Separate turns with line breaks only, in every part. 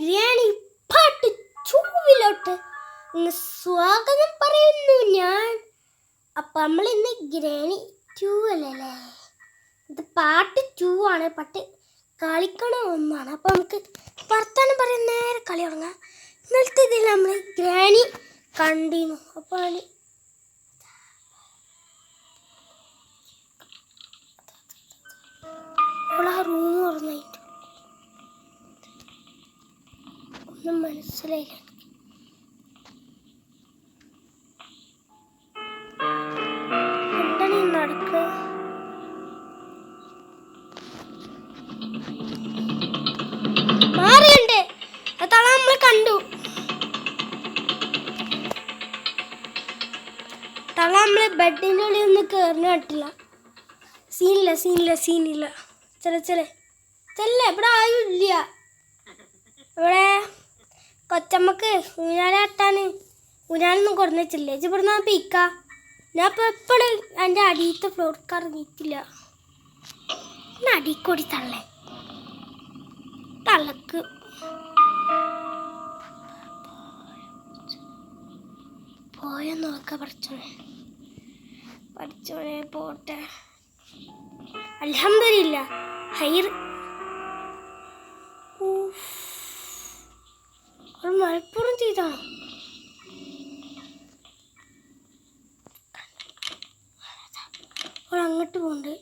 Granny part 2 ഇന്ന് സ്വാഗതം പറയുന്നു ഞാൻ. അപ്പം നമ്മൾ ഇന്ന് ഗ്രാനി 2 അല്ലേ, ഇത് പാർട്ട് 2 ആണ്. കളിക്കണ ഒന്നാണ്. അപ്പം നമുക്ക് വർത്താനം പറയുന്ന നേരെ കളി തുടങ്ങാം. ഇന്നലത്തെ ഇതിൽ നമ്മൾ ഗ്രാനി കണ്ടിരുന്നു. അപ്പോൾ ആ റൂം തുറന്നിട്ട് ഒന്നും മനസ്സിലായില്ല. എന്താണ് ഈ നടക്കുക? മാറിയുണ്ട് അതാണ് നമ്മൾ കണ്ടു. തള നമ്മള് ബെഡിൻ്റെ ഉള്ളിൽ ഒന്നും കയറിന് പറ്റില്ല. സീനില്ല ചെല്ല ഇവിടെ ആരും ഇല്ല. ഇവിടെ കൊച്ചമ്മക്ക് ഊഞ്ഞാലാട്ടാന് ഊഞ്ഞാലൊന്നും കൊടുന്ന് വെച്ചില്ലേ. ഇവിടുന്ന് പീക്ക. ഞാൻ ഇപ്പോൾ എപ്പോഴും എൻ്റെ അടിയത്തെ ഫ്ലോർക്ക് ഇറങ്ങിയിട്ടില്ല. അടിക്കൊടി തള്ളക്ക് പോയ നോക്ക പഠിച്ചോനെ പോട്ടെ. അൽഹംദുലില്ലാ ഹൈർ. മലപ്പുറം ചെയ്താണോ? അങ്ങോട്ട് പോണ്ട്.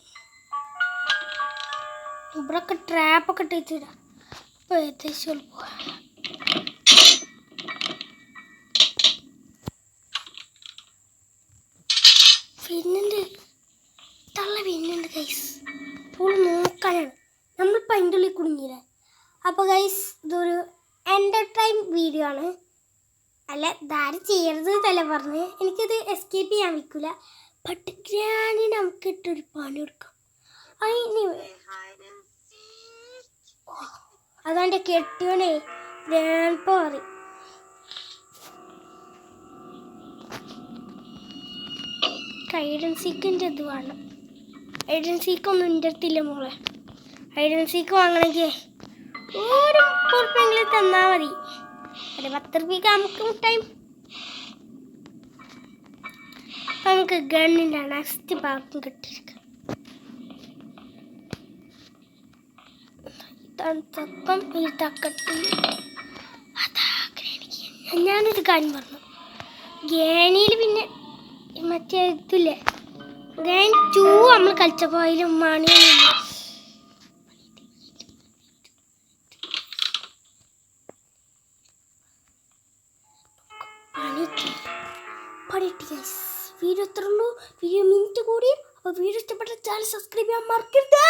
ഇവിടൊക്കെ ട്രാപ്പൊക്കെ ഇട്ടിടാം. അപ്പോൾ ഏകദേശം പോവാ. പിന്നുണ്ട് ഗൈസ്. ഫുൾ നോക്കാനാണ്. നമ്മളിപ്പോൾ അതിൻ്റെ ഉള്ളിൽ കുടുങ്ങിയില്ലേ. അപ്പോൾ ഗൈസ് ഇതൊരു എൻ്റർടൈൻ വീഡിയോ ആണ്. അല്ല ഇതാരും ചെയ്യരുത് എന്നല്ല പറഞ്ഞ്. എനിക്കിത് എസ്കേപ്പ് ചെയ്യാൻ വയ്ക്കില്ല. ബട്ട് ഗ്രാനി നമുക്ക് ഇട്ടൊരു പണി കൊടുക്കാം. അതിന് അതാണ്ട് കെട്ടിയോനെ ഗ്രാൻഡ് പറയും. ഐഡൻസിക്കിൻ്റെ ഇത് വേണം. ഐഡൻസിക്കൊന്നും എൻ്റെ അടുത്തില്ല മോളെ. ഐഡൻസിക്ക് വാങ്ങണമെങ്കിൽ ഒരു ഉറുപ്പെങ്കിലും തന്നാൽ മതി. ഒരു 10 രൂപയ്ക്ക് നമുക്ക് ടൈം. നമുക്ക് ഗണ്ണിൻ്റെ നെക്സ്റ്റ് ഭാഗം കിട്ടിയിരിക്കാം. ഈ തക്കട്ടി ഞാനൊരു കാര്യം പറഞ്ഞു. ഗ്രാനിയിൽ പിന്നെ മറ്റേ ഇതില്ലേ ഗ്രാനി 2 നമ്മൾ കളിച്ചപ്പോൾ അതിൽ മണിയൊന്നുമില്ല. വീഡിയോ എത്ര ഉള്ളൂ? വീഡിയോ മിനിറ്റ് കൂടി. അപ്പോൾ വീഡിയോ ഇഷ്ടപ്പെട്ട ചാനൽ സബ്സ്ക്രൈബ് ചെയ്യാൻ മറക്കരുത്.